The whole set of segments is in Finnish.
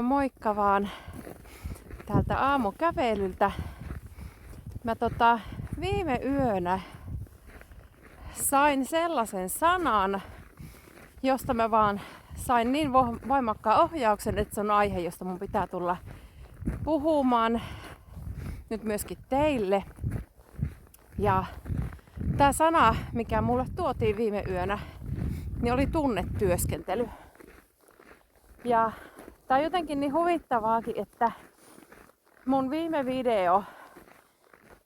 Moikka vaan täältä aamukävelyltä. Mä viime yönä sain sellaisen sanan, josta mä vaan sain niin voimakkaan ohjauksen, että se on aihe, josta mun pitää tulla puhumaan nyt myöskin teille. Ja tää sana, mikä mulle tuotiin viime yönä, niin oli tunnetyöskentely. Ja tää on jotenkin niin huvittavaakin, että mun viime video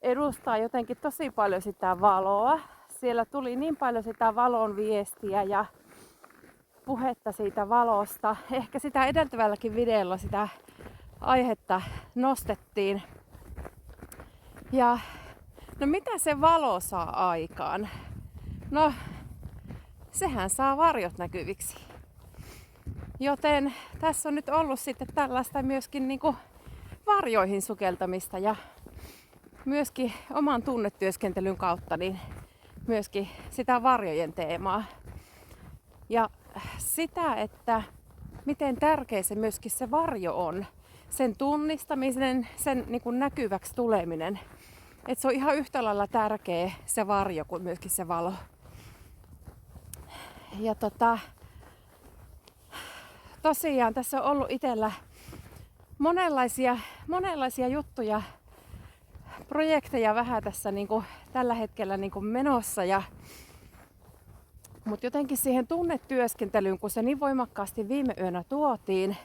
edustaa jotenkin tosi paljon sitä valoa. Siellä tuli niin paljon sitä valon viestiä ja puhetta siitä valosta. Ehkä sitä edeltävälläkin videolla sitä aihetta nostettiin. Ja no mitä se valo saa aikaan? No sehän saa varjot näkyviksi. Joten tässä on nyt ollut sitten tällaista myöskin niinku varjoihin sukeltamista ja myöskin oman tunnetyöskentelyn kautta niin myöskin sitä varjojen teemaa. Ja sitä, että miten tärkeä se myöskin se varjo on. Sen tunnistaminen, sen niin kuin näkyväksi tuleminen. Että se on ihan yhtä lailla tärkeä se varjo kuin myöskin se valo. Ja tosiaan tässä on ollut itsellä monenlaisia juttuja, projekteja vähän tässä niin kuin tällä hetkellä niin kuin menossa. Mutta jotenkin siihen tunnetyöskentelyyn, kun se niin voimakkaasti viime yönä tuotiin,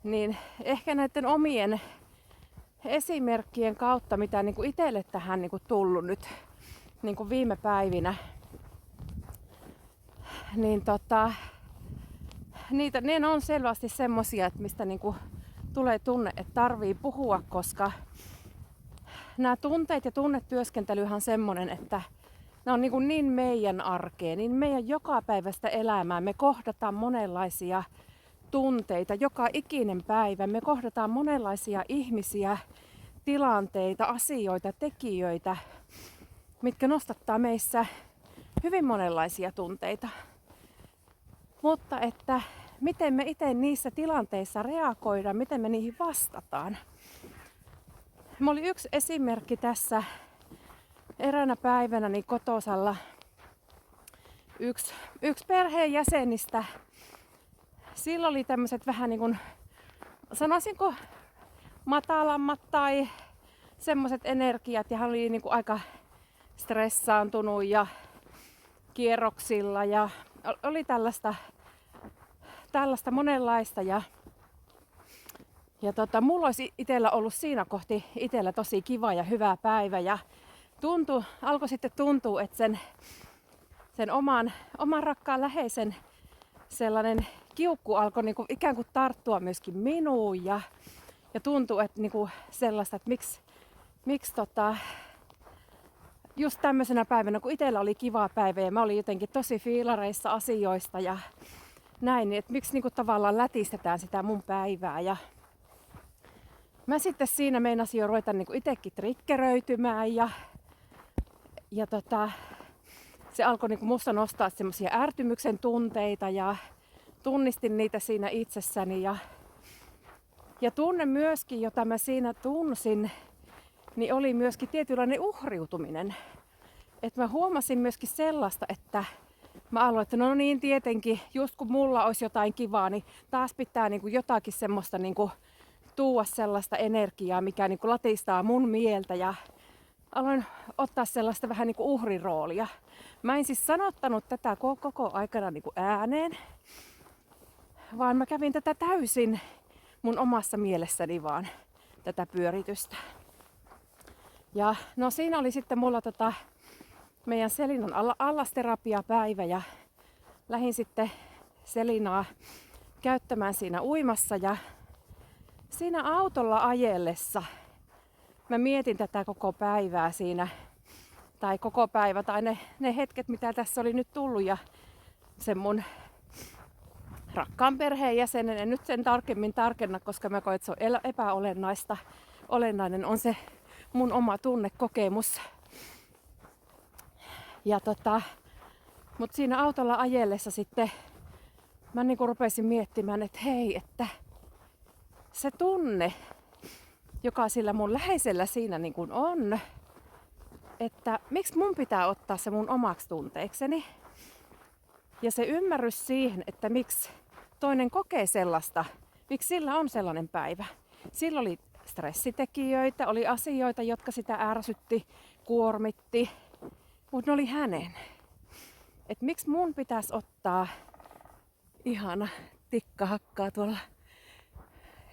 niin ehkä näiden omien esimerkkien kautta, mitä niin kuin itselle tähän niin kuin tullut nyt niin kuin viime päivinä, niin ne on selvästi semmosia, että mistä niin kuin tulee tunne, että tarvii puhua, koska nämä tunteet ja tunnetyöskentelyhän on semmoinen, että ne on niin meidän arkea, niin meidän jokapäiväistä elämää. Me kohdataan monenlaisia tunteita joka ikinen päivä. Me kohdataan monenlaisia ihmisiä, tilanteita, asioita, tekijöitä, mitkä nostattaa meissä hyvin monenlaisia tunteita. Mutta että miten me itse niissä tilanteissa reagoidaan, miten me niihin vastataan. Mulla oli yksi esimerkki tässä eräänä päivänä niin kotosalla. Yksi perheenjäsenistä. Sillä oli tämmöiset vähän niin kuin, sanoisinko, matalammat tai semmoiset energiat. Ja hän oli niin kuin aika stressaantunut ja kierroksilla ja oli tällaista monenlaista. Ja mulla olisi itsellä ollut siinä kohti itsellä tosi kiva ja hyvä päivä. Ja alkoi sitten tuntua, että sen oman rakkaan läheisen sellainen kiukku alkoi niinku ikään kuin tarttua myöskin minuun ja tuntui, että niinku sellaista, että miksi just tämmöisenä päivänä, kun itsellä oli kiva päivä ja mä olin jotenkin tosi fiilareissa asioista ja näin, niin että miksi niinku tavallaan lätistetään sitä mun päivää. Ja mä sitten siinä meinasin jo ruveta niinku itsekin triggeröitymään ja se alkoi niinku musta nostaa semmosia ärtymyksen tunteita ja tunnistin niitä siinä itsessäni. Ja tunne myöskin, jota mä siinä tunsin, niin oli myöskin tietynlainen uhriutuminen. Että mä huomasin myöskin sellaista, että mä aloin, että no niin tietenkin, just kun mulla olisi jotain kivaa, niin taas pitää niinku jotakin semmoista niinku tuua sellaista energiaa, mikä niinku latistaa mun mieltä ja aloin ottaa sellaista vähän niinku uhriroolia. Mä en siis sanottanut tätä koko aikana niinku ääneen, vaan mä kävin tätä täysin mun omassa mielessäni vaan tätä pyöritystä. Ja no siinä oli sitten mulla meidän Selinan allasterapiapäivä ja lähdin sitten Selinaa käyttämään siinä uimassa ja siinä autolla ajellessa mä mietin tätä koko päivää siinä, tai koko päivä, tai ne hetket, mitä tässä oli nyt tullut, ja sen mun rakkaan perheenjäsenen, en nyt sen tarkemmin tarkenna, koska mä koen, että se on epäolennaista. Olennainen on se mun oma tunnekokemus. Ja mut siinä autolla ajellessa sitten mä niinku rupesin miettimään, että hei, että se tunne, joka sillä mun läheisellä siinä niin kuin on, että miksi mun pitää ottaa se mun omaksi tunteekseni. Ja se ymmärrys siihen, että miksi toinen kokee sellaista, miksi sillä on sellainen päivä. Sillä oli stressitekijöitä, oli asioita, jotka sitä ärsytti, kuormitti, mutta ne oli hänen. Et miksi mun pitäisi ottaa, ihana tikka hakkaa tuolla,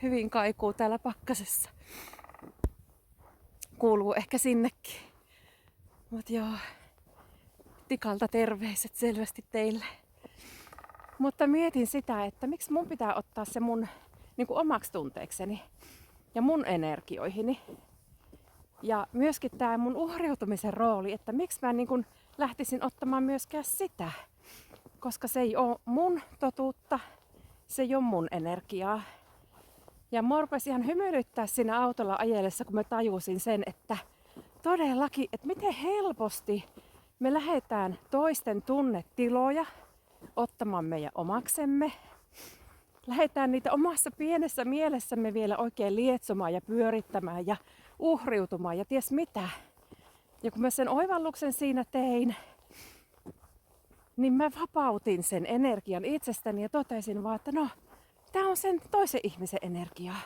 hyvin kaikuu täällä pakkasessa. Kuuluu ehkä sinnekin. Mut joo, tikalta terveiset selvästi teille. Mutta mietin sitä, että miksi mun pitää ottaa se mun niin kuin omaksi tunteekseni ja mun energioihini. Ja myöskin tää mun uhriutumisen rooli, että miksi mä niin kuin lähtisin ottamaan myöskään sitä. Koska se ei ole mun totuutta, se ei ole mun energiaa. Ja mua rupesi ihan hymyilyttää siinä autolla ajellessa, kun mä tajusin sen, että todellakin, että miten helposti me lähdetään toisten tunnetiloja ottamaan meidän omaksemme. Lähdetään niitä omassa pienessä mielessämme vielä oikein lietsomaan ja pyörittämään ja uhriutumaan ja ties mitä. Ja kun mä sen oivalluksen siinä tein, niin mä vapautin sen energian itsestäni ja totesin vaan, että no, tää on sen toisen ihmisen energiaa.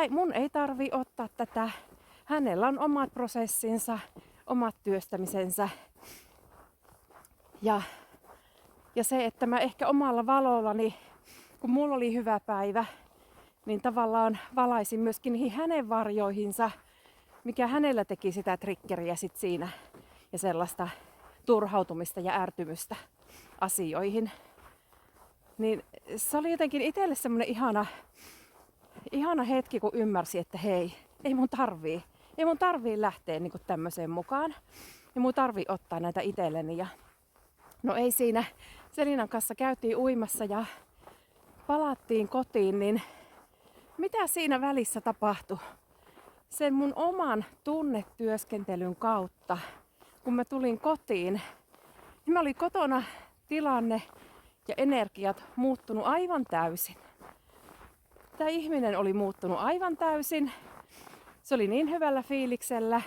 Mun ei tarvi ottaa tätä. Hänellä on omat prosessinsa, omat työstämisensä. Ja se, että mä ehkä omalla valollani, kun mulla oli hyvä päivä, niin tavallaan valaisin myöskin niihin hänen varjoihinsa, mikä hänellä teki sitä triggeriä sit siinä ja sellaista turhautumista ja ärtymystä asioihin. Niin se oli jotenkin itselle semmoinen ihana hetki, kun ymmärsi, että hei, ei mun tarvii lähteä niin kuin tämmöiseen mukaan. Ei mun tarvii ottaa näitä itselleni. Ja no ei siinä, Selinan kanssa käytiin uimassa ja palattiin kotiin, niin mitä siinä välissä tapahtui? Sen mun oman tunnetyöskentelyn kautta, kun mä tulin kotiin, niin mä olin kotona tilanne ja energiat muuttunut aivan täysin. Tämä ihminen oli muuttunut aivan täysin. Se oli niin hyvällä fiiliksellä.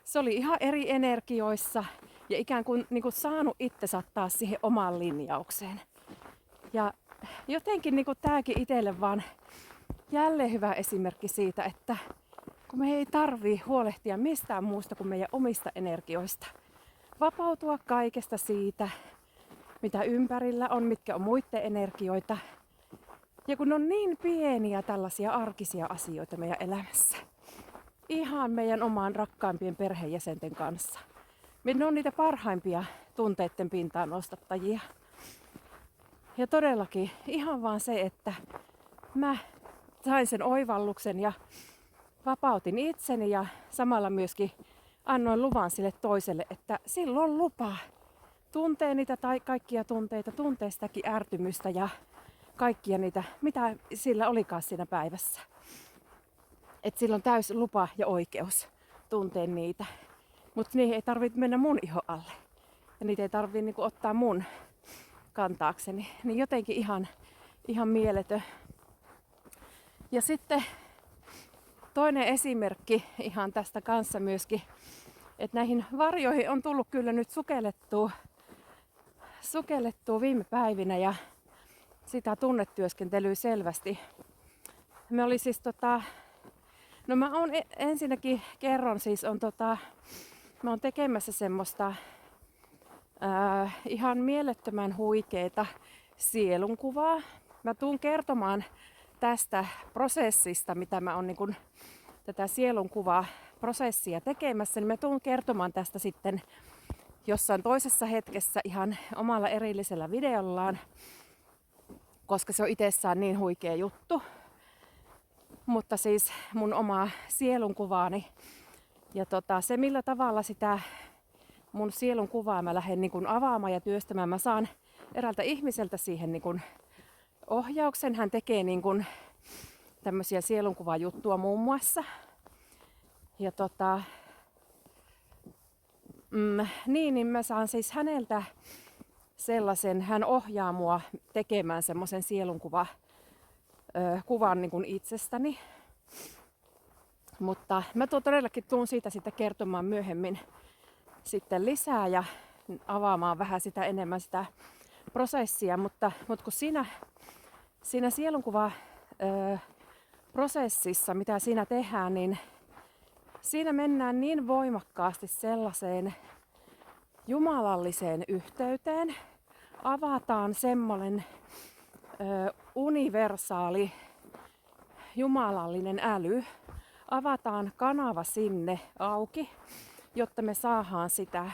Se oli ihan eri energioissa ja ikään kuin, saanut itsensä taas siihen omaan linjaukseen. Ja jotenkin tämäkin itselle vaan jälleen hyvä esimerkki siitä, että kun me ei tarvii huolehtia mistään muusta kuin meidän omista energioista. Vapautua kaikesta siitä, mitä ympärillä on, mitkä on muiden energioita. Ja kun on niin pieniä tällaisia arkisia asioita meidän elämässä. Ihan meidän omaan rakkaimpien perheenjäsenten kanssa. Ne on niitä parhaimpia tunteiden pintaan nostattajia. Ja todellakin ihan vaan se, että mä sain sen oivalluksen ja vapautin itseni ja samalla myöskin annoin luvan sille toiselle, että silloin lupa. Tuntee niitä kaikkia tunteita, tuntee sitäkin ärtymystä ja kaikkia niitä, mitä sillä olikaan siinä päivässä. Että sillä on täys lupa ja oikeus tuntea niitä. Mutta niihin ei tarvitse mennä mun ihon alle. Ja niitä ei tarvitse ottaa mun kantaakseni. Niin jotenkin ihan mieletön. Ja sitten toinen esimerkki ihan tästä kanssa myöskin, että näihin varjoihin on tullut kyllä nyt sukellettua viime päivinä ja sitä tunnetyöskentelyä selvästi. Me oli siis no mä oon ensinnäkin kerron siis mä oon tekemässä semmoista ihan mielettömän huikeeta sielunkuvaa. Mä tuun kertomaan tästä prosessista, mitä mä oon tätä sielunkuvaa prosessia tekemässä, niin mä tuun kertomaan tästä sitten jossain toisessa hetkessä ihan omalla erillisellä videollaan, koska se on itsessään niin huikea juttu. Mutta siis mun omaa sielunkuvaani ja se millä tavalla sitä mun sielunkuvaa mä lähden avaamaan ja työstämään. Mä saan eräältä ihmiseltä siihen ohjauksen. Hän tekee tämmöisiä sielunkuvajuttua muun muassa. Ja niin mä saan siis häneltä sellaisen, hän ohjaa mua tekemään semmoisen kuvan niin kuin itsestäni. Mutta mä todellakin tuun siitä sitten kertomaan myöhemmin sitten lisää ja avaamaan vähän sitä enemmän sitä prosessia. Mutta kun siinä sielunkuva prosessissa, mitä siinä tehdään, niin siinä mennään niin voimakkaasti sellaiseen jumalalliseen yhteyteen. Avataan semmoinen universaali jumalallinen äly. Avataan kanava sinne auki, jotta me saadaan sitä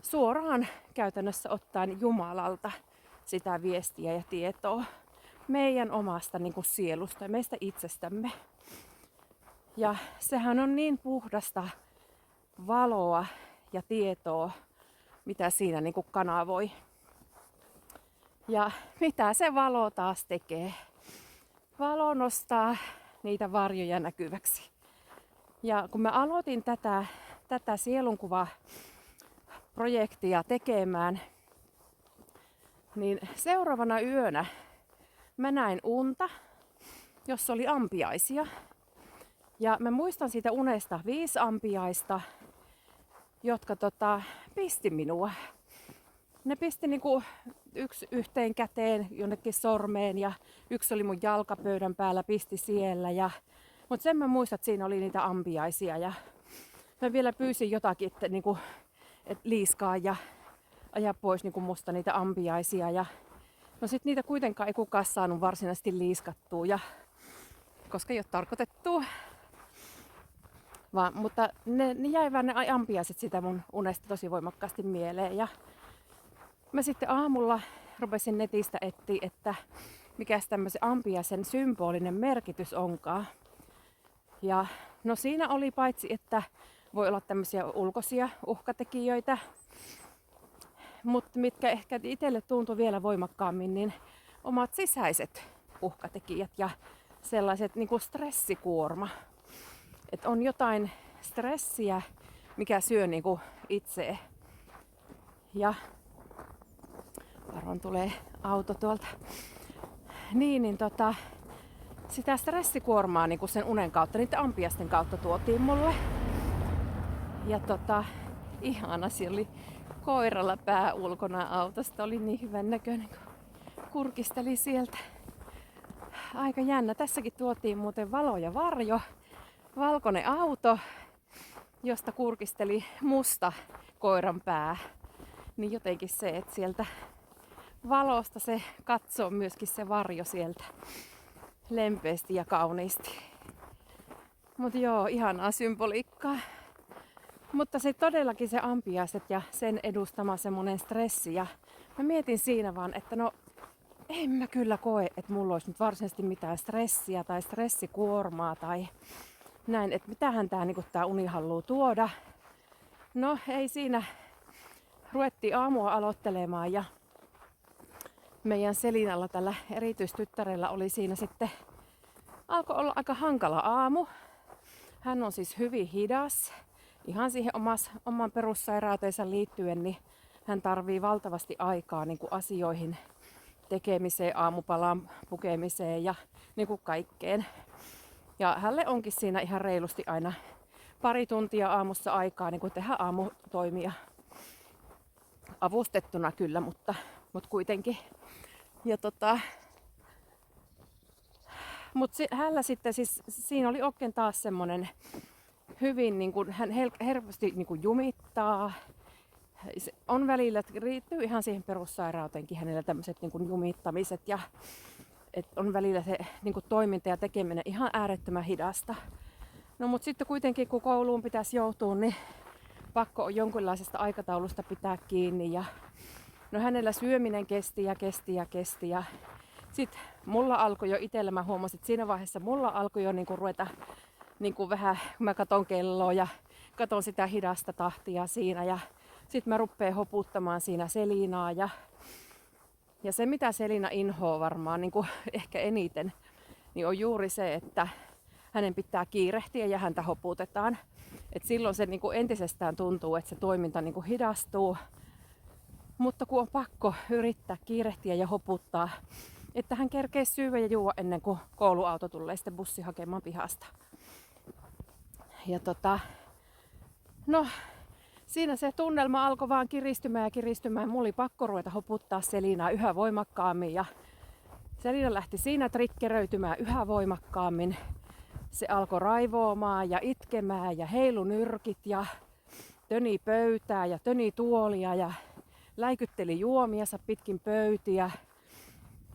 suoraan käytännössä ottaen Jumalalta sitä viestiä ja tietoa meidän omasta niin kuin sielusta ja meistä itsestämme. Ja sehän on niin puhdasta valoa ja tietoa, mitä siinä niin kuin kanavoi. Ja mitä se valo taas tekee? Valo nostaa niitä varjoja näkyväksi. Ja kun mä aloitin tätä sielunkuva-projektia tekemään, niin seuraavana yönä mä näin unta, jossa oli ampiaisia. Ja mä muistan siitä unesta 5 ampiaista, jotka pisti minua. Ne pisti niinku yksi yhteen käteen, jonnekin sormeen ja yksi oli mun jalkapöydän päällä, pisti siellä. Mutta sen mä muistan, että siinä oli niitä ampiaisia ja mä vielä pyysin jotakin, että niinku, liiskaa ja aja pois niinku musta niitä ampiaisia. Ja no sit niitä kuitenkaan ei kukaan saanut varsinaisesti liiskattua, koska ei ole tarkoitettu. Mutta ne jäi vaan ne ampiaiset sitä mun unesta tosi voimakkaasti mieleen. Ja mä sitten aamulla rupesin netistä etsiä, että mikäs tämmöisen ampiaisen symbolinen merkitys onkaan. Ja no siinä oli paitsi, että voi olla tämmöisiä ulkoisia uhkatekijöitä, mutta mitkä ehkä itselle tuntui vielä voimakkaammin, niin omat sisäiset uhkatekijät ja sellaiset niin kuin stressikuorma. Että on jotain stressiä, mikä syö niin kuin itseä. Ja varon tulee auto tuolta. Sitä stressikuormaa niin kuin sen unen kautta, niiden ampiaisten kautta tuotiin mulle. Ja ihana, siellä oli koiralla pää ulkona autosta, oli niin hyvän näköinen, kun kurkisteli sieltä. Aika jännä. Tässäkin tuotiin muuten valo ja varjo. Valkoinen auto, josta kurkisteli musta koiran pää. Niin jotenkin se, että sieltä valosta se katsoo myöskin se varjo sieltä lempeästi ja kauniisti. Mutta joo, ihanaa symboliikkaa. Mutta se todellakin se ampiaiset ja sen edustama semmonen stressi. Ja mä mietin siinä vaan, että no en mä kyllä koe, että mulla olisi nyt varsinaisesti mitään stressiä tai stressikuormaa tai näin, että mitähän tää uni haluaa tuoda. No ei siinä. Ruvettiin aamua aloittelemaan ja meidän Selinalla, tällä erityistyttärellä, oli siinä sitten, alkoi olla aika hankala aamu. Hän on siis hyvin hidas. Ihan siihen oman perussairauteensa liittyen, niin hän tarvii valtavasti aikaa niin kuin asioihin tekemiseen, aamupalaan pukemiseen ja niin kuin kaikkeen. Ja hänelle onkin siinä ihan reilusti aina pari tuntia aamussa aikaa niin kuin tehdä aamutoimia. Avustettuna kyllä, mutta kuitenkin. Ja hänellä sitten siis siinä oli oikein taas semmonen hyvin niin kuin, hän helposti niin kuin jumittaa. Se on välillä, että riittyy ihan siihen perussairauteenkin hänellä tämmöiset niin kuin jumittamiset ja on välillä se niin kuin toiminta ja tekeminen ihan äärettömän hidasta. No mutta sitten kuitenkin kun kouluun pitäisi joutua, niin pakko on jonkinlaisesta aikataulusta pitää kiinni ja no hänellä syöminen kesti ja sitten mulla alkoi jo itsellä, mä huomasin, että siinä vaiheessa mulla alkoi jo niinku ruveta niinku vähän, kun mä katon kelloa ja katon sitä hidasta tahtia siinä ja sitten mä rupean hoputtamaan siinä Selinaa ja se mitä Selina inhoaa varmaan niinku ehkä eniten, niin on juuri se, että hänen pitää kiirehtiä ja häntä hoputetaan. Et silloin se niinku entisestään tuntuu, että se toiminta niinku hidastuu. Mutta kun on pakko yrittää kiirehtiä ja hoputtaa, että hän kerkee syödä ja juoda ennen kuin kouluauto tulee sitten bussi hakemaan pihasta. Ja no, siinä se tunnelma alkoi vaan kiristymään. Mulla oli pakko ruveta hoputtaa Selinaa yhä voimakkaammin ja Selina lähti siinä trikkeröitymään yhä voimakkaammin. Se alkoi raivoamaan ja itkemään ja heilu nyrkit ja töni pöytää ja töni tuolia ja läikytteli juomiansa pitkin pöytiä.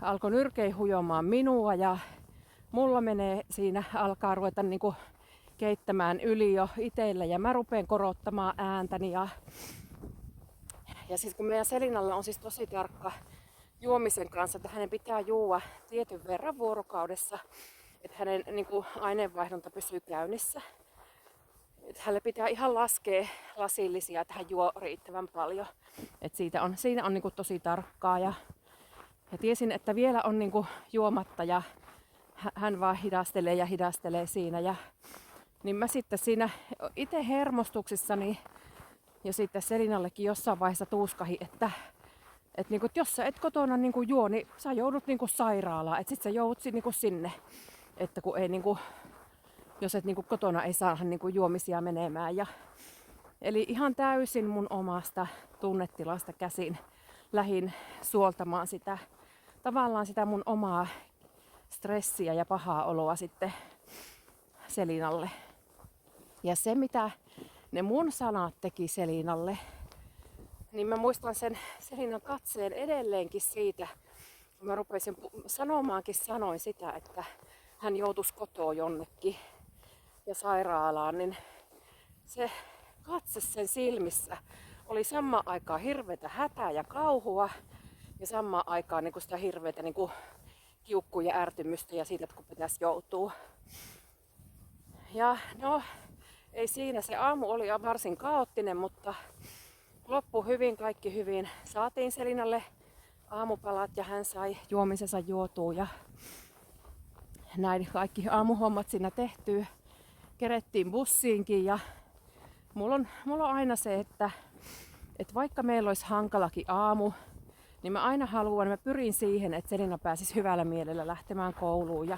Alkoi nyrkei hujomaan minua ja mulla menee siinä, alkaa ruveta niinku keittämään yli jo itsellä ja mä rupeen korottamaan ääntäni. Ja siis kun meidän Selinalla on siis tosi tarkka juomisen kanssa, että hänen pitää juua tietyn verran vuorokaudessa, että hänen niinku aineenvaihdunta pysyy käynnissä. Että hänelle pitää ihan laskea lasillisia, että hän juo riittävän paljon. Et siinä on niinku tosi tarkkaa ja tiesin, että vielä on niinku juomatta ja hän vaan hidastelee siinä. Niin mä sitten siinä itse hermostuksissani ja sitten Selinallekin jossain vaiheessa tuuskahin, että niinku, et jos sä et kotona niinku juo, niin sä joudut niinku sairaalaan. Että sit sä joudut niinku sinne, että kun ei niinku, jos et niinku kotona ei saada niinku juomisia menemään. Eli ihan täysin mun omasta tunnetilasta käsin lähin suoltamaan sitä, tavallaan sitä mun omaa stressiä ja pahaa oloa sitten Selinalle. Ja se mitä ne mun sanat teki Selinalle, niin mä muistan sen Selinan katseen edelleenkin siitä, kun mä rupesin sanoin sitä, että hän joutuisi kotoa jonnekin ja sairaalaan, niin se katse sen silmissä oli samaan aikaan hirveätä hätää ja kauhua ja samaan aikaan niin kuin sitä hirveätä niin kuin kiukkua ja ärtymystä ja siitä, että kun pitäisi joutua. Ja no, ei siinä, se aamu oli varsin kaoottinen, mutta loppui hyvin, kaikki hyvin. Saatiin Selinalle aamupalat ja hän sai juomisensa juotua ja näin kaikki aamuhommat siinä tehtyä. Kerettiin bussiinkin ja mulla on aina se, että vaikka meillä olisi hankalakin aamu, niin mä aina mä pyrin siihen, että Selina pääsisi hyvällä mielellä lähtemään kouluun. Ja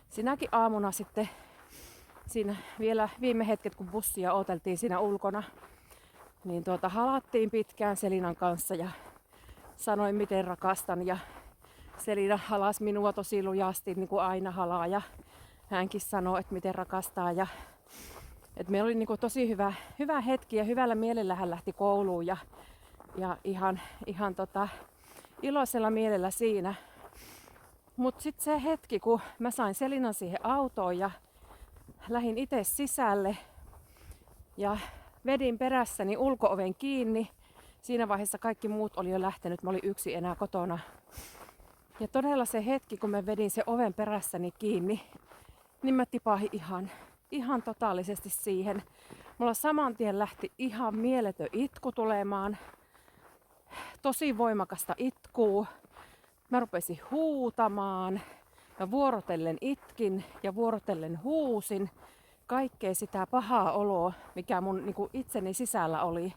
sinäkin aamuna sitten siinä vielä viime hetket, kun bussia odoteltiin siinä ulkona, niin halattiin pitkään Selinan kanssa ja sanoin, miten rakastan. Ja Selina halasi minua tosi lujasti, niin kuin aina halaa. Ja hänkin sanoi, että miten rakastaa. Ja että meillä oli niin kuin tosi hyvä hetki ja hyvällä mielellä hän lähti kouluun. Ja ihan iloisella mielellä siinä. Mutta sitten se hetki, kun mä sain Selinan siihen autoon ja lähdin itse sisälle ja vedin perässäni ulko-oven kiinni. Siinä vaiheessa kaikki muut oli jo lähtenyt, mä olin yksin enää kotona. Ja todella se hetki, kun mä vedin se oven perässäni kiinni, niin mä tipahin ihan totaalisesti siihen. Mulla saman tien lähti ihan mieletön itku tulemaan. Tosi voimakasta itkuu. Mä rupesin huutamaan. Mä vuorotellen itkin ja vuorotellen huusin. Kaikkea sitä pahaa oloa, mikä mun niinku itseni sisällä oli.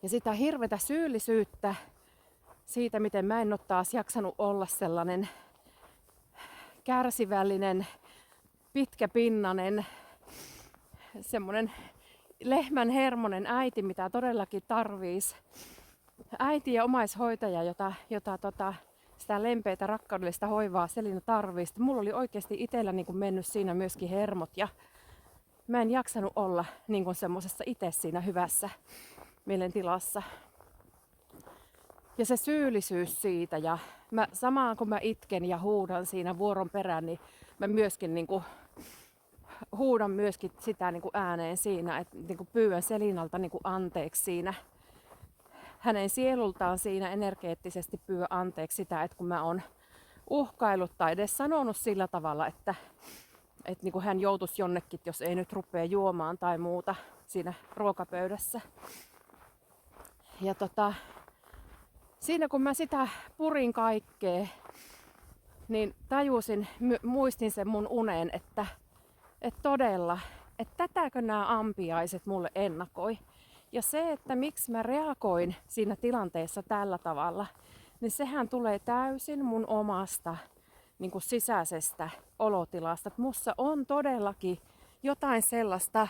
Ja sitä hirveätä syyllisyyttä siitä, miten mä en ole taas jaksanut olla sellainen kärsivällinen, pitkäpinnanen, semmonen lehmän hermonen äiti, mitä todellakin tarvitsisi. Äiti ja omaishoitaja, jota sitä lempeitä rakkaudellista hoivaa Selina tarvitsisi. Mulla oli oikeasti itsellä niin kuin mennyt siinä myöskin hermot ja mä en jaksanut olla niin kuin semmosessa itse siinä hyvässä mielentilassa. Ja se syyllisyys siitä ja samaan kun mä itken ja huudan siinä vuoron perään, niin mä myöskin niin kuin huudan myöskin sitä niin kuin ääneen siinä, että niin kuin pyydän Selinalta niin kuin anteeksi siinä. Hänen sielultaan siinä energeettisesti pyydän anteeksi sitä, että kun mä oon uhkaillut tai edes sanonut sillä tavalla, että niin kuin hän joutuisi jonnekin, jos ei nyt rupea juomaan tai muuta siinä ruokapöydässä. Ja siinä kun mä sitä purin kaikkea, niin tajusin, muistin sen mun unen, että todella, että tätäkö nämä ampiaiset mulle ennakoi. Ja se, että miksi mä reagoin siinä tilanteessa tällä tavalla, niin sehän tulee täysin mun omasta niin kuin sisäisestä olotilasta. Että mussa on todellakin jotain sellaista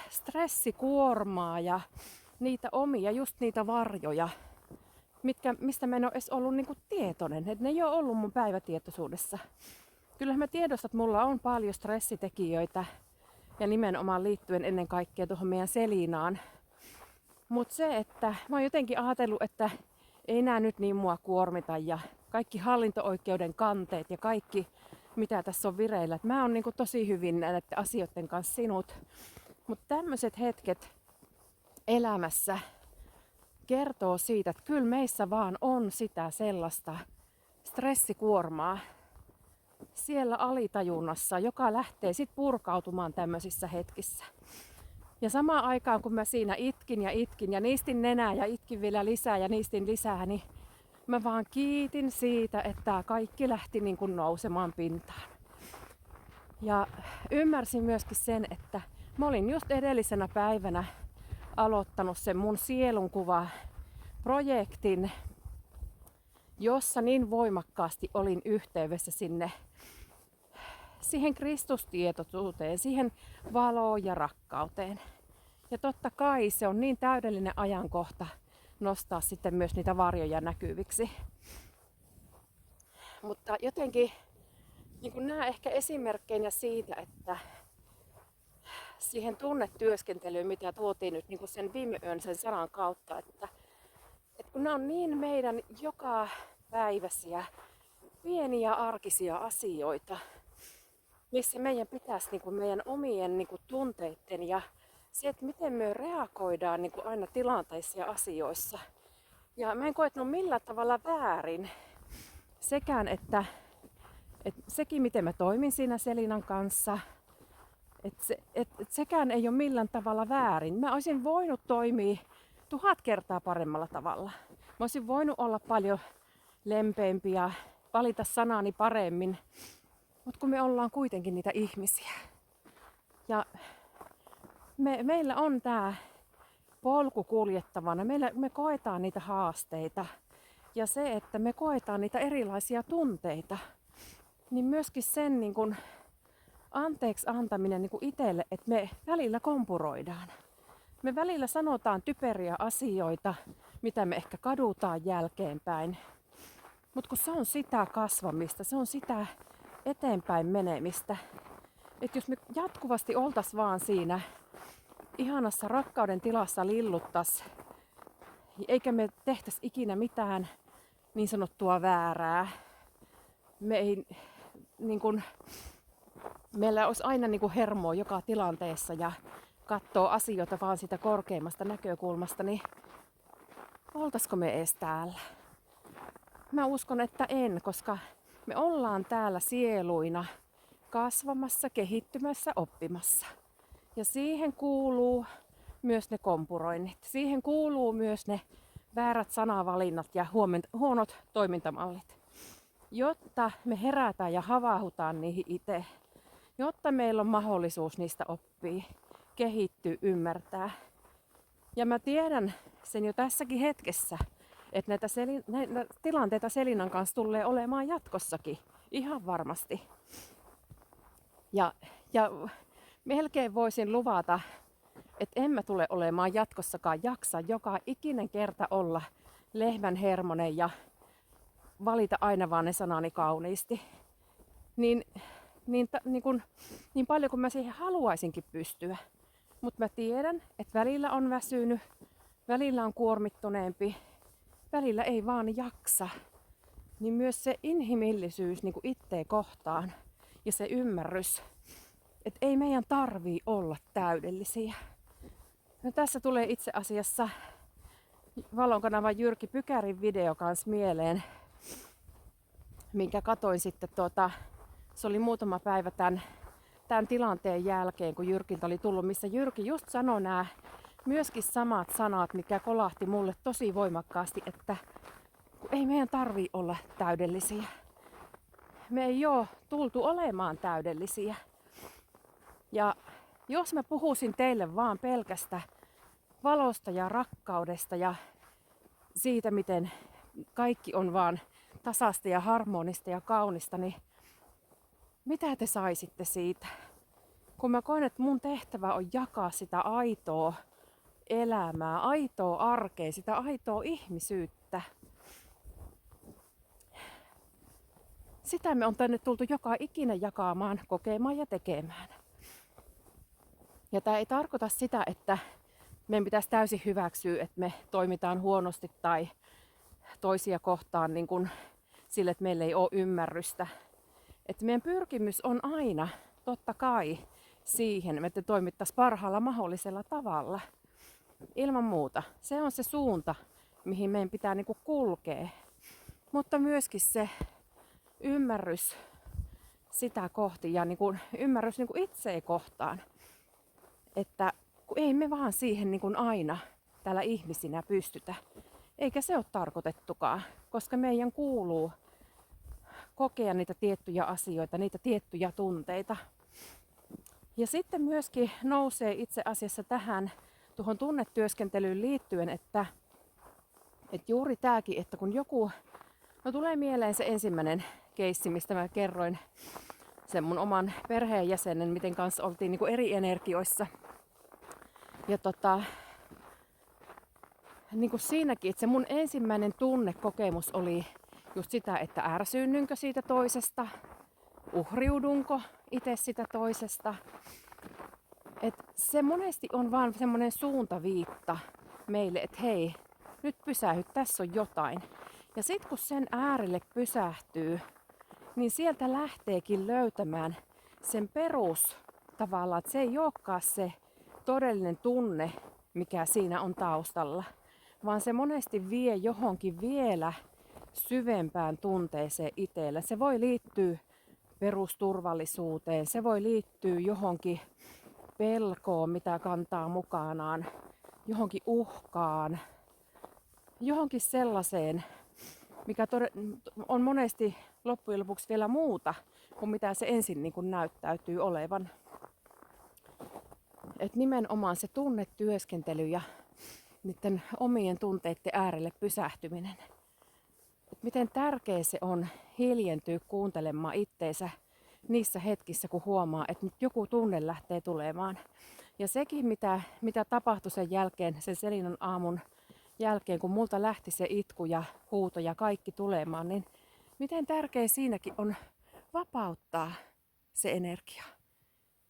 stressikuormaa ja niitä omia, just niitä varjoja, mistä mä en ole edes ollut niin kuin tietoinen. Että ne ei ole ollut mun päivätietoisuudessa. Kyllähän mä tiedostan, että mulla on paljon stressitekijöitä ja nimenomaan liittyen ennen kaikkea tuohon meidän Selinaan. Mutta se, että mä oon jotenkin ajatellut, että ei nää nyt niin mua kuormita ja kaikki hallinto-oikeuden kanteet ja kaikki mitä tässä on vireillä. Et mä oon niinku tosi hyvin näiden asioiden kanssa sinut. Mutta tämmöiset hetket elämässä kertoo siitä, että kyllä meissä vaan on sitä sellaista stressikuormaa siellä alitajunnassa, joka lähtee sit purkautumaan tämmöisissä hetkissä. Ja samaan aikaan kun mä siinä itkin ja niistin nenää ja itkin vielä lisää ja niistin lisää, niin mä vaan kiitin siitä, että tää kaikki lähti niin kuin nousemaan pintaan. Ja ymmärsin myöskin sen, että mä olin just edellisenä päivänä aloittanut sen mun sielunkuva-projektin, jossa niin voimakkaasti olin yhteydessä siihen Kristustietoisuuteen, siihen valoon ja rakkauteen. Ja totta kai se on niin täydellinen ajankohta nostaa sitten myös niitä varjoja näkyviksi. Mutta jotenkin niin kun näen ehkä esimerkkeinä siitä, että siihen tunnetyöskentelyyn, mitä tuotiin nyt niin kun sen viime yön sen sanan kautta, että kun nämä on niin meidän joka päiväisiä pieniä arkisia asioita, missä meidän pitäisi niin kuin meidän omien niin kuin tunteiden ja se, että miten me reagoidaan niin kuin aina tilanteissa ja asioissa. Ja mä en koe, että ne on millään tavalla väärin. Sekään, että sekin, miten mä toimin siinä Selinan kanssa, että sekään ei ole millään tavalla väärin. Mä olisin voinut toimia 1000 kertaa paremmalla tavalla. Mä olisin voinut olla paljon lempeämpi ja valita sanani paremmin. Mutta kun me ollaan kuitenkin niitä ihmisiä. Ja meillä on tää polku kuljettavana. Me koetaan niitä haasteita. Ja se, että me koetaan niitä erilaisia tunteita, niin myöskin sen niin kun anteeksi antaminen niin kun itselle, että me välillä kompuroidaan. Me välillä sanotaan typeriä asioita, mitä me ehkä kadutaan jälkeenpäin. Mutta kun se on sitä kasvamista, se on sitä eteenpäin menemistä. Että jos me jatkuvasti oltais vaan siinä ihanassa rakkauden tilassa lilluttas, eikä me tehtäisi ikinä mitään niin sanottua väärää. Meillä olisi aina niin kuin hermoa joka tilanteessa ja katsoo asioita vaan sitä korkeimmasta näkökulmasta, niin oltaisiko me edes täällä? Mä uskon, että en, koska me ollaan täällä sieluina kasvamassa, kehittymässä, oppimassa. Ja siihen kuuluu myös ne kompuroinnit. Siihen kuuluu myös ne väärät sanavalinnat ja huonot toimintamallit. Jotta me herätään ja havahdutaan niihin itse. Jotta meillä on mahdollisuus niistä oppia, kehittyä, ymmärtää. Ja mä tiedän sen jo tässäkin hetkessä, että näitä tilanteita Selinan kanssa tulee olemaan jatkossakin. Ihan varmasti. Ja melkein voisin luvata, että en mä tule olemaan jatkossakaan jaksa joka ikinen kerta olla lehmän hermonen ja valita aina vaan ne sanani kauniisti. Niin paljon kuin mä siihen haluaisinkin pystyä. Mutta mä tiedän, että välillä on väsynyt, välillä on kuormittuneempi, välillä ei vaan jaksa. Niin myös se inhimillisyys niin kuin itteen kohtaan ja se ymmärrys, että ei meidän tarvii olla täydellisiä. No, tässä tulee itse asiassa Valonkanavan Jyrki Pykärin video kanssa mieleen, minkä katoin sitten se oli muutama päivä tämän tilanteen jälkeen, kun Jyrkiltä oli tullut, missä Jyrki just sanoi nämä myöskin samat sanat, mikä kolahti mulle tosi voimakkaasti, että ei meidän tarvii olla täydellisiä. Me ei ole tultu olemaan täydellisiä. Ja jos mä puhuisin teille vaan pelkästä valosta ja rakkaudesta ja siitä, miten kaikki on vaan tasasta ja harmonista ja kaunista, niin mitä te saisitte siitä? Kun mä koen, että mun tehtävä on jakaa sitä aitoa elämää, aitoa arkea, sitä aitoa ihmisyyttä. Sitä me on tänne tultu joka ikinen jakamaan, kokemaan ja tekemään. Ja tämä ei tarkoita sitä, että meidän pitäisi täysin hyväksyä, että me toimitaan huonosti tai toisia kohtaan niin kuin sille, että meillä ei ole ymmärrystä. Että meidän pyrkimys on aina, totta kai, siihen, että toimittaisiin parhaalla mahdollisella tavalla. Ilman muuta. Se on se suunta, mihin meidän pitää niin kuin kulkea. Mutta myöskin se ymmärrys sitä kohti ja niin kuin ymmärrys niin kuin itseä kohtaan. Että ei me vaan siihen niin kuin aina täällä ihmisinä pystytä. Eikä se ole tarkoitettukaan, koska meidän kuuluu kokea niitä tiettyjä asioita, niitä tiettyjä tunteita. Ja sitten myöskin nousee itse asiassa tähän tuohon tunnetyöskentelyyn liittyen, että juuri tämäkin, että kun joku, no tulee mieleen se ensimmäinen keissi, mistä mä kerroin sen mun oman perheenjäsenen, miten kanssa oltiin niin kuin eri energioissa. Ja niin kuin siinäkin, että se mun ensimmäinen tunnekokemus oli just sitä, että ärsyynnynkö siitä toisesta, uhriudunko itse sitä toisesta. Et se monesti on vaan semmoinen suuntaviitta meille, että hei, nyt pysähy, tässä on jotain. Ja sitten kun sen äärelle pysähtyy, niin sieltä lähteekin löytämään sen perus tavallaan, että se ei olekaan se todellinen tunne, mikä siinä on taustalla, vaan se monesti vie johonkin vielä syvempään tunteeseen itsellä. Se voi liittyä perusturvallisuuteen, se voi liittyä johonkin pelkoon, mitä kantaa mukanaan, johonkin uhkaan, johonkin sellaiseen, mikä on monesti loppujen lopuksi vielä muuta kuin mitä se ensin niin kuin näyttäytyy olevan. Et nimenomaan se tunnetyöskentely ja niiden omien tunteiden äärelle pysähtyminen. Et miten tärkeä se on hiljentyä kuuntelemaan itteensä niissä hetkissä, kun huomaa, että nyt joku tunne lähtee tulemaan. Ja sekin, mitä tapahtui sen jälkeen, sen Selinan aamun jälkeen, kun multa lähti se itku ja huuto ja kaikki tulemaan, niin miten tärkeä siinäkin on vapauttaa se energia.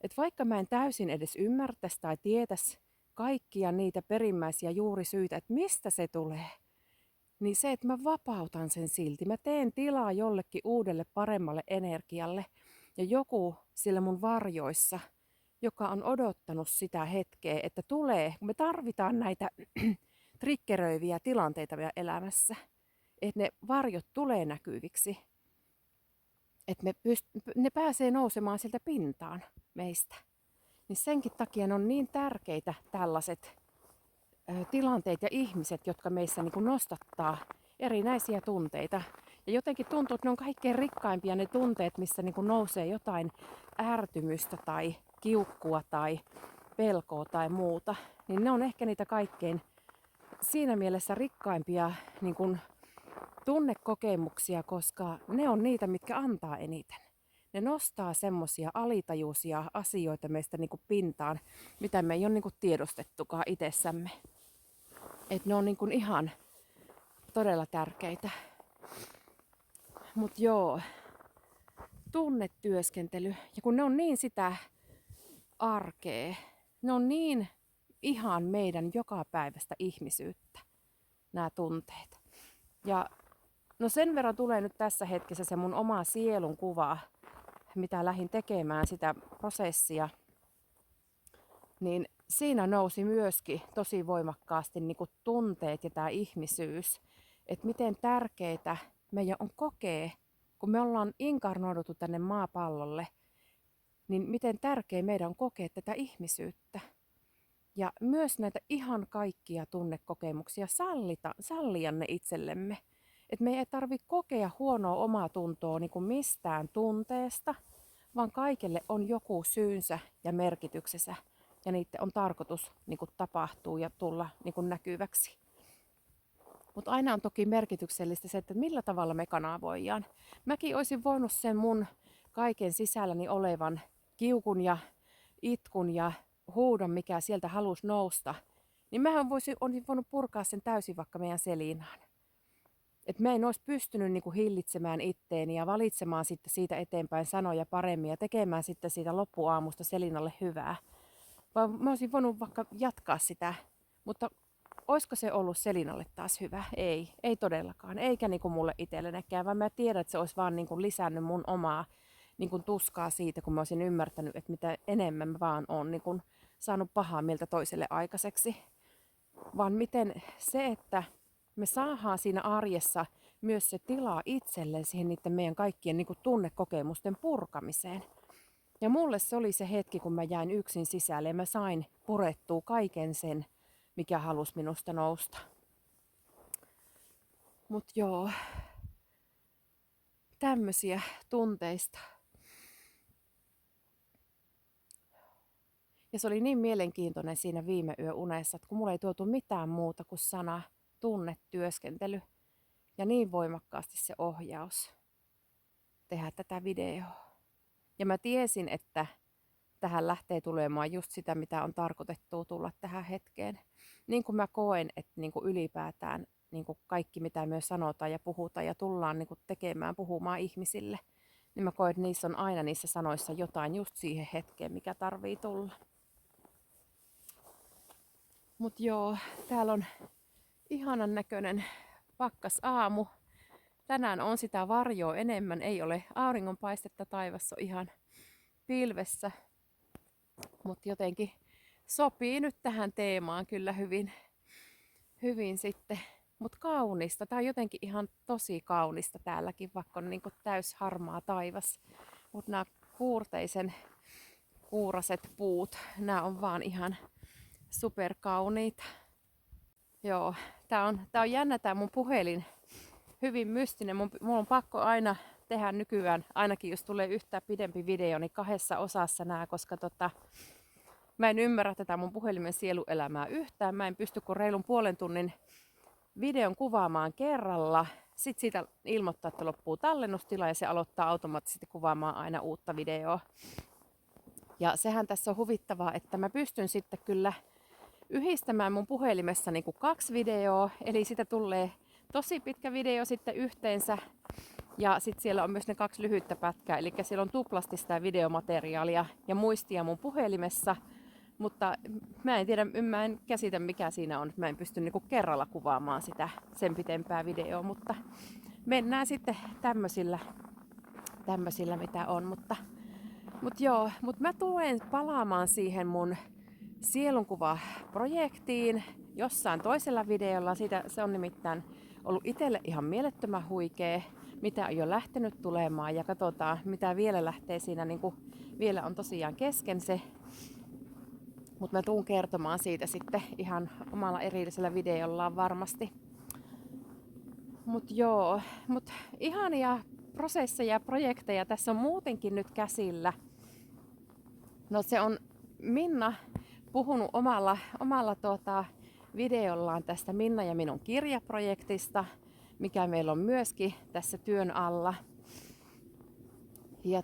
Et vaikka mä en täysin edes ymmärtäisi tai tietäisi kaikkia niitä perimmäisiä juurisyitä, että mistä se tulee, niin se, että mä vapautan sen silti. Mä teen tilaa jollekin uudelle paremmalle energialle ja joku sillä mun varjoissa, joka on odottanut sitä hetkeä, että tulee, kun me tarvitaan näitä triggeröiviä tilanteita meidän elämässä, että ne varjot tulee näkyviksi, että ne pääsee nousemaan sieltä pintaan meistä. Niin senkin takia ne on niin tärkeitä tällaiset tilanteet ja ihmiset, jotka meissä niin kuin nostattaa erinäisiä tunteita. Ja jotenkin tuntuu, että ne on kaikkein rikkaimpia ne tunteet, missä niin kuin nousee jotain ärtymystä tai kiukkua tai pelkoa tai muuta. Niin ne on ehkä niitä kaikkein siinä mielessä rikkaimpia niin kuin tunnekokemuksia, koska ne on niitä, mitkä antaa eniten. Ne nostaa semmoisia alitajuisia asioita meistä niin kuin pintaan, mitä me ei ole niin kuin tiedostettukaan itsessämme. Että ne on niin kuin ihan todella tärkeitä. Mut joo, tunnetyöskentely. Ja kun ne on niin sitä arkea, ne on niin ihan meidän jokapäiväistä ihmisyyttä, nämä tunteet. Ja no sen verran tulee nyt tässä hetkessä se mun oma sielun kuva, mitä lähdin tekemään sitä prosessia, niin siinä nousi myöskin tosi voimakkaasti niin kuin tunteet ja tämä ihmisyys, että miten tärkeää meidän on kokea, kun me ollaan inkarnoiduttu tänne maapallolle, niin miten tärkeää meidän on kokea tätä ihmisyyttä. Ja myös näitä ihan kaikkia tunnekokemuksia sallia ne itsellemme. Että me ei tarvitse kokea huonoa omaa tuntoa niin kuin mistään tunteesta, vaan kaikelle on joku syynsä ja merkityksensä. Ja niiden on tarkoitus niin kuin tapahtua ja tulla niin kuin näkyväksi. Mutta aina on toki merkityksellistä se, että millä tavalla me kanavoidaan. Mäkin olisin voinut sen mun kaiken sisälläni olevan kiukun ja itkun ja huudon, mikä sieltä halusi nousta, niin mähän olisin voinut purkaa sen täysin vaikka meidän Selinaan. Että mä en olisi pystynyt niinku hillitsemään itteeni ja valitsemaan sitten siitä eteenpäin sanoja paremmin ja tekemään sitten siitä loppuaamusta Selinalle hyvää. Vaan mä olisin voinut vaikka jatkaa sitä, mutta olisiko se ollut Selinalle taas hyvä? Ei todellakaan. Eikä niinku mulle itsellekään, vaan mä tiedän, että se olisi vaan niinku lisännyt mun omaa niinku tuskaa siitä, kun mä olisin ymmärtänyt, että mitä enemmän mä vaan oon niinku saanut pahaa mieltä toiselle aikaiseksi. Vaan miten se, että me saadaan siinä arjessa myös se tilaa itselleen siihen niiden meidän kaikkien niinku tunnekokemusten purkamiseen. Ja mulle se oli se hetki, kun mä jäin yksin sisälle ja mä sain purettua kaiken sen, mikä halusi minusta nousta. Mut joo, tämmösiä tunteista. Ja se oli niin mielenkiintoinen siinä viime yöunessa, että kun mulla ei tuotu mitään muuta kuin sana, tunne, työskentely ja niin voimakkaasti se ohjaus tehdä tätä videoa. Ja mä tiesin, että tähän lähtee tulemaan just sitä, mitä on tarkoitettu tulla tähän hetkeen. Niin kuin mä koen, että niin kuin ylipäätään niin kuin kaikki, mitä myös sanotaan ja puhutaan ja tullaan niin kuin tekemään, puhumaan ihmisille, niin mä koen, että niissä on aina niissä sanoissa jotain just siihen hetkeen, mikä tarvii tulla. Mut joo, täällä on ihanan näköinen pakkasaamu. Tänään on sitä varjoa enemmän, ei ole auringonpaistetta, taivas on ihan pilvessä. Mutta jotenkin sopii nyt tähän teemaan kyllä hyvin sitten. Mutta kaunista, tää on jotenkin ihan tosi kaunista täälläkin, vaikka on niinku täys harmaa taivas. Mutta nämä kuurteisen kuuraset puut, nämä on vaan ihan superkauniita. Joo, tää on jännä tää mun puhelin. Hyvin mystinen. Mulla on pakko aina tehdä nykyään, ainakin jos tulee yhtään pidempi video, niin 2 osassa nää, koska mä en ymmärrä tätä mun puhelimen sieluelämää yhtään. Mä en pysty kuin reilun puolen tunnin videon kuvaamaan kerralla. Sitten siitä ilmoittaa, että loppuu tallennustila ja se aloittaa automaattisesti kuvaamaan aina uutta videoa. Ja sehän tässä on huvittavaa, että mä pystyn sitten kyllä yhdistämään mun puhelimessa niin kuin 2 videoa, eli sitä tulee tosi pitkä video sitten yhteensä. Ja sitten siellä on myös ne 2 lyhyttä pätkää, eli siellä on tuplasti sitä videomateriaalia ja muistia mun puhelimessa. Mutta mä en tiedä, mä en käsitä mikä siinä on, mä en pysty niinku kerralla kuvaamaan sitä sen pitempää videoa, mutta mennään sitten tämmösillä mitä on. Mutta mä tulen palaamaan siihen mun sielunkuva-projektiin jossain toisella videolla. Se on nimittäin ollut itselle ihan mielettömän huikea, mitä on jo lähtenyt tulemaan ja katsotaan mitä vielä lähtee siinä, vielä on tosiaan kesken se. Mutta mä tuun kertomaan siitä sitten ihan omalla erillisellä videollaan varmasti. Mut ihania prosesseja ja projekteja tässä on muutenkin nyt käsillä. No se on Minna puhunut omalla videollaan tästä Minna ja minun kirjaprojektista, mikä meillä on myöskin tässä työn alla. Ja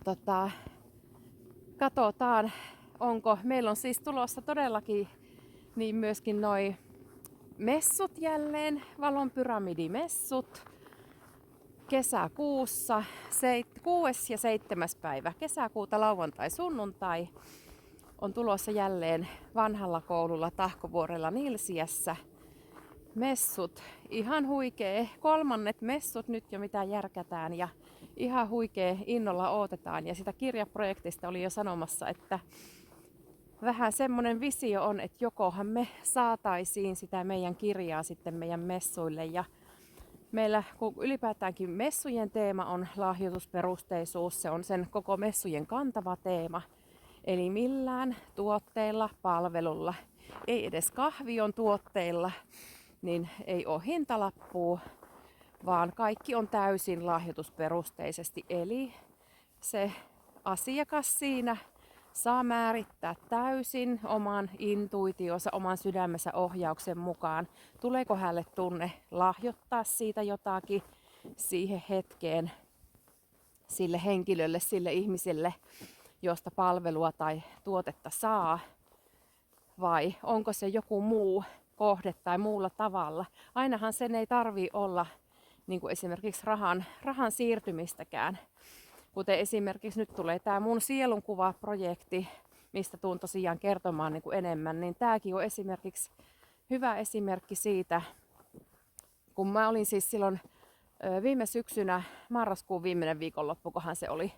katsotaan, meillä on siis tulossa todellakin niin myöskin noi messut jälleen, Valon pyramidimessut kesäkuussa, 6. ja 7. päivä kesäkuuta, lauantai, sunnuntai on tulossa jälleen vanhalla koululla Tahkovuorella Nilsiässä messut. Ihan huikee, 3. messut nyt jo mitä järkätään ja ihan huikee innolla odotetaan. Ja sitä kirjaprojektista oli jo sanomassa, että vähän semmoinen visio on, että jokohan me saataisiin sitä meidän kirjaa sitten meidän messuille. Ja meillä, kun ylipäätäänkin messujen teema on lahjoitusperusteisuus, se on sen koko messujen kantava teema. Eli millään tuotteilla, palvelulla, ei edes kahvion tuotteilla, niin ei ole hintalappua, vaan kaikki on täysin lahjoitusperusteisesti. Eli se asiakas siinä saa määrittää täysin oman intuitionsa, oman sydämensä ohjauksen mukaan. Tuleeko hänelle tunne lahjoittaa siitä jotakin siihen hetkeen, sille henkilölle, sille ihmiselle, josta palvelua tai tuotetta saa, vai onko se joku muu kohde tai muulla tavalla. Ainahan sen ei tarvitse olla niin kuin esimerkiksi rahan siirtymistäkään. Kuten esimerkiksi nyt tulee tämä mun sielunkuva-projekti, mistä tuun tosiaan kertomaan niin kuin enemmän, niin tämäkin on esimerkiksi hyvä esimerkki siitä, kun mä olin siis silloin viime syksynä, marraskuun viimeinen viikonloppukohan se oli,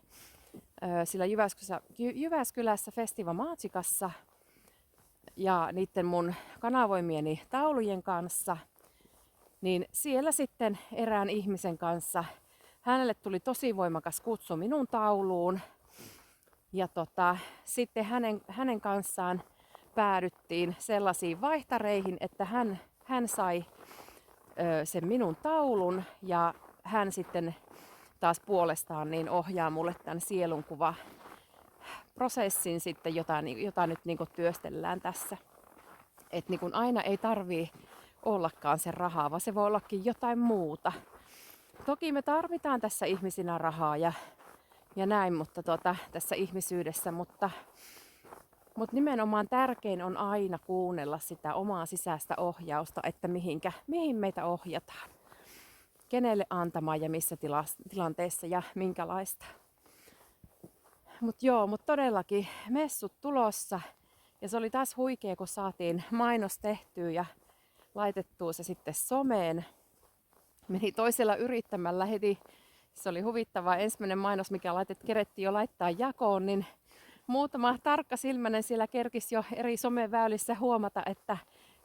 sillä Jyväskylässä Festiva Magicassa ja niiden mun kanavoimieni taulujen kanssa, niin siellä sitten erään ihmisen kanssa, hänelle tuli tosi voimakas kutsu minun tauluun ja sitten hänen kanssaan päädyttiin sellaisiin vaihtareihin, että hän sai sen minun taulun ja hän sitten taas puolestaan niin ohjaa mulle tämän sielunkuva prosessin sitten, jota nyt niin kuin työstellään tässä. Että niin aina ei tarvii ollakaan se rahaa, vaan se voi ollakin jotain muuta. Toki me tarvitaan tässä ihmisinä rahaa ja näin, mutta tässä ihmisyydessä, mutta nimenomaan tärkein on aina kuunnella sitä omaa sisäistä ohjausta, että mihin meitä ohjataan. Kenelle antamaan ja missä tilanteessa ja minkälaista. Mutta todellakin messut tulossa. Ja se oli taas huikea, kun saatiin mainos tehtyä ja laitettua se sitten someen. Meni toisella yrittämällä heti. Se oli huvittavaa. Ensimmäinen mainos, mikä kerettiin jo laittaa jakoon, niin muutama tarkkasilmäinen siellä kerkisi jo eri someväylissä huomata, että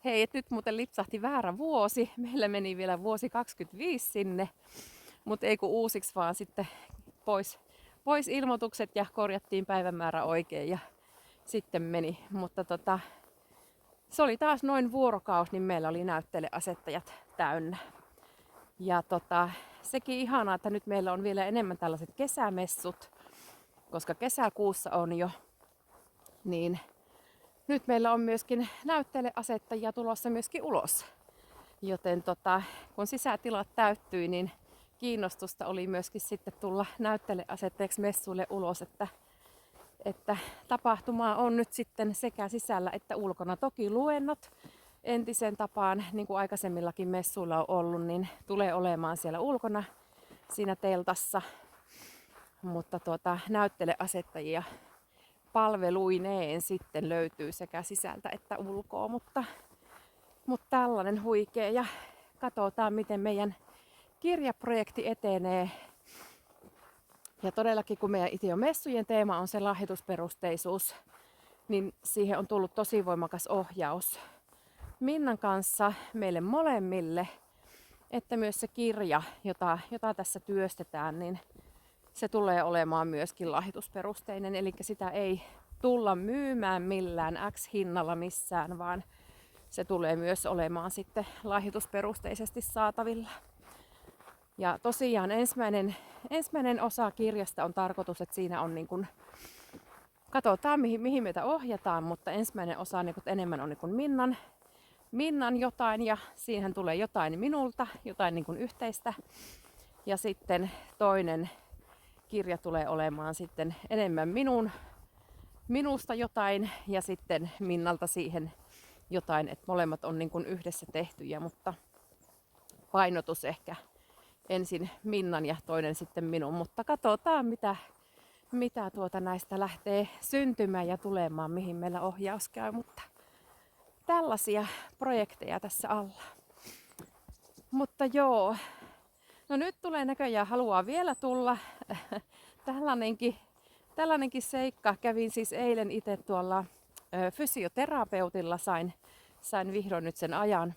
hei, et nyt muuten lipsahti väärä vuosi. Meillä meni vielä vuosi 2025 sinne, mutta ei kun uusiksi, vaan sitten pois ilmoitukset ja korjattiin päivämäärä oikein ja sitten meni. Mutta se oli taas noin vuorokausi, niin meillä oli näytteleasettajat täynnä. Ja sekin ihanaa, että nyt meillä on vielä enemmän tällaiset kesämessut, koska kesäkuussa on jo, niin nyt meillä on myöskin näytteleasettajia tulossa myöskin ulos. Joten kun sisätilat täyttyi, niin kiinnostusta oli myöskin sitten tulla näytteleasetteeksi messuille ulos, että tapahtumaa on nyt sitten sekä sisällä että ulkona. Toki luennot entisen tapaan, niin kuin aikaisemmillakin messuilla on ollut, niin tulee olemaan siellä ulkona siinä teltassa. Mutta näytteleasettajia palveluineen sitten löytyy sekä sisältä että ulkoa, mutta tällainen huikea ja katsotaan miten meidän kirjaprojekti etenee. Ja todellakin kun meidän Itiön messujen teema on se lahjoitusperusteisuus, niin siihen on tullut tosi voimakas ohjaus Minnan kanssa meille molemmille, että myös se kirja, jota tässä työstetään, niin se tulee olemaan myöskin lahjoitusperusteinen, eli sitä ei tulla myymään millään X-hinnalla missään, vaan se tulee myös olemaan sitten lahjoitusperusteisesti saatavilla. Ja tosiaan ensimmäinen osa kirjasta on tarkoitus, että siinä on niin kuin, katsotaan mihin meitä ohjataan, mutta ensimmäinen osa niin kuin, enemmän on niin kuin Minnan jotain ja siihen tulee jotain minulta, jotain niin kuin yhteistä. Ja sitten toinen kirja tulee olemaan sitten enemmän minusta jotain ja sitten Minnalta siihen jotain, että molemmat on niin kuin yhdessä tehtyjä, mutta painotus ehkä ensin Minnan ja toinen sitten minun, mutta katsotaan mitä näistä lähtee syntymään ja tulemaan, mihin meillä ohjaus käy, mutta tällaisia projekteja tässä alla. Mutta no nyt tulee näköjään haluaa vielä tulla tällainenkin seikka. Kävin siis eilen itse tuolla fysioterapeutilla, sain vihdoin nyt sen ajan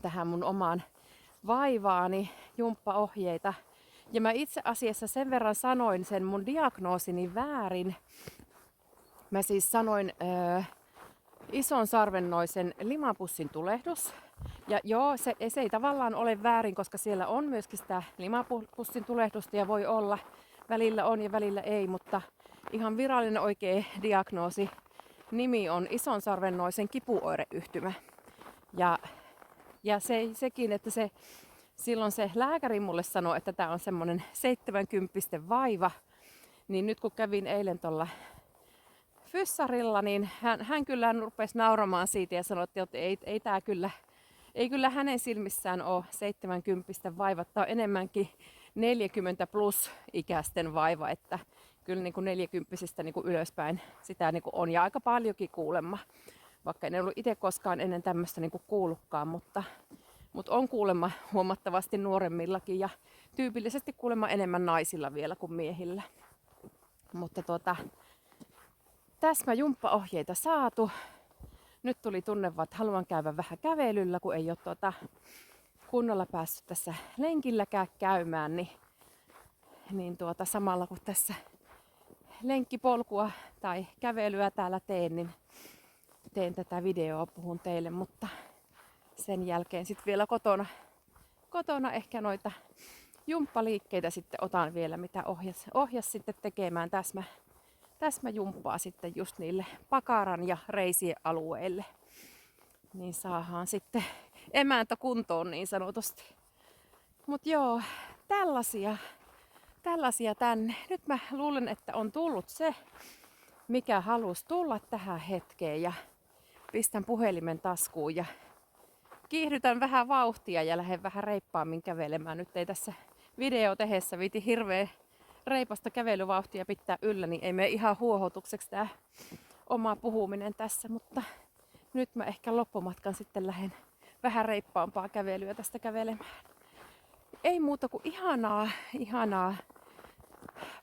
tähän mun omaan vaivaani, jumppaohjeita. Ja mä itse asiassa sen verran sanoin sen mun diagnoosini väärin. Mä siis sanoin ison sarvennoisen limapussin tulehdus. Ja se ei tavallaan ole väärin, koska siellä on myöskin sitä limapussin tulehdusta ja voi olla. Välillä on ja välillä ei, mutta ihan virallinen oikea diagnoosi nimi on isonsarvennoisen kipuoireyhtymä. Ja sekin, että silloin se lääkäri mulle sanoi, että tämä on semmoinen 70 vaiva, niin nyt kun kävin eilen tuolla fyssarilla, niin hän kyllä rupesi nauramaan siitä ja sanoi, että ei kyllä hänen silmissään ole 70 vaiva, tämä on enemmänkin 40 plus ikäisten vaiva, että kyllä niin kuin 40 niin kuin ylöspäin sitä niin kuin on ja aika paljonkin kuulemma, vaikka en ollut itse koskaan ennen tämmöistä niin kuin kuullutkaan, mutta on kuulemma huomattavasti nuoremmillakin ja tyypillisesti kuulemma enemmän naisilla vielä kuin miehillä. Mutta täsmäjumppaohjeita saatu. Nyt tuli tunne, että haluan käydä vähän kävelyllä, kun ei ole kunnolla päässyt tässä lenkilläkään käymään, niin samalla kun tässä lenkkipolkua tai kävelyä täällä teen tätä videoa, puhun teille, mutta sen jälkeen sitten vielä kotona ehkä noita jumppaliikkeitä sitten otan vielä, mitä ohjas sitten tekemään täsmäjumppaa sitten just niille pakaran ja reisien alueille. Niin saadaan sitten emäntä kuntoon niin sanotusti. Mut joo, tällaisia tänne. Nyt mä luulen, että on tullut se, mikä halusi tulla tähän hetkeen ja pistän puhelimen taskuun ja kiihdytän vähän vauhtia ja lähden vähän reippaammin kävelemään. Nyt ei tässä video tehessä viiti hirveä reipasta kävelyvauhtia pitää yllä, niin ei mene ihan huohotukseksi tää oma puhuminen tässä, mutta nyt mä ehkä loppumatkan sitten lähden vähän reippaampaa kävelyä tästä kävelemään. Ei muuta kuin ihanaa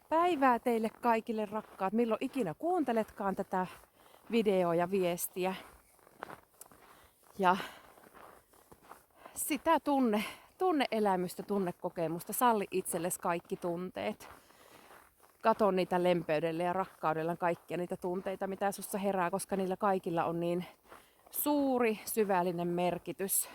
päivää teille kaikille rakkaat, milloin ikinä kuunteletkaan tätä videoa ja viestiä. Ja sitä tunneelämystä, tunnekokemusta, salli itsellesi kaikki tunteet. Kato niitä lempeydellä ja rakkaudella kaikkia niitä tunteita, mitä sussa herää, koska niillä kaikilla on niin suuri, syvällinen merkitys.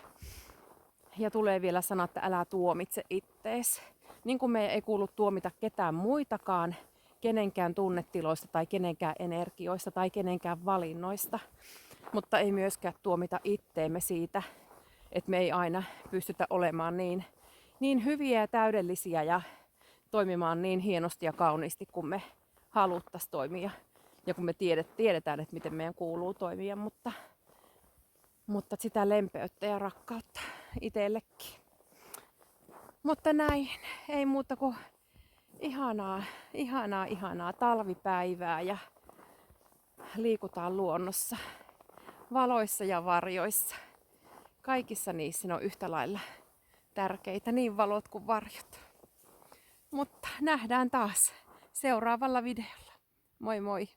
Ja tulee vielä sanoa, että älä tuomitse ittees. Niin kuin meidän ei kuulu tuomita ketään muitakaan, kenenkään tunnetiloista tai kenenkään energioista tai kenenkään valinnoista. Mutta ei myöskään tuomita itteemme siitä, että me ei aina pystytä olemaan niin hyviä ja täydellisiä ja toimimaan niin hienosti ja kauniisti kuin me haluttaisiin toimia. Ja kun me tiedetään, että miten meidän kuuluu toimia, mutta sitä lempeyttä ja rakkautta itsellekin. Mutta näin, ei muuta kuin ihanaa talvipäivää ja liikutaan luonnossa, valoissa ja varjoissa. Kaikissa niissä ne on yhtä lailla tärkeitä, niin valot kuin varjot. Mutta nähdään taas seuraavalla videolla. Moi moi!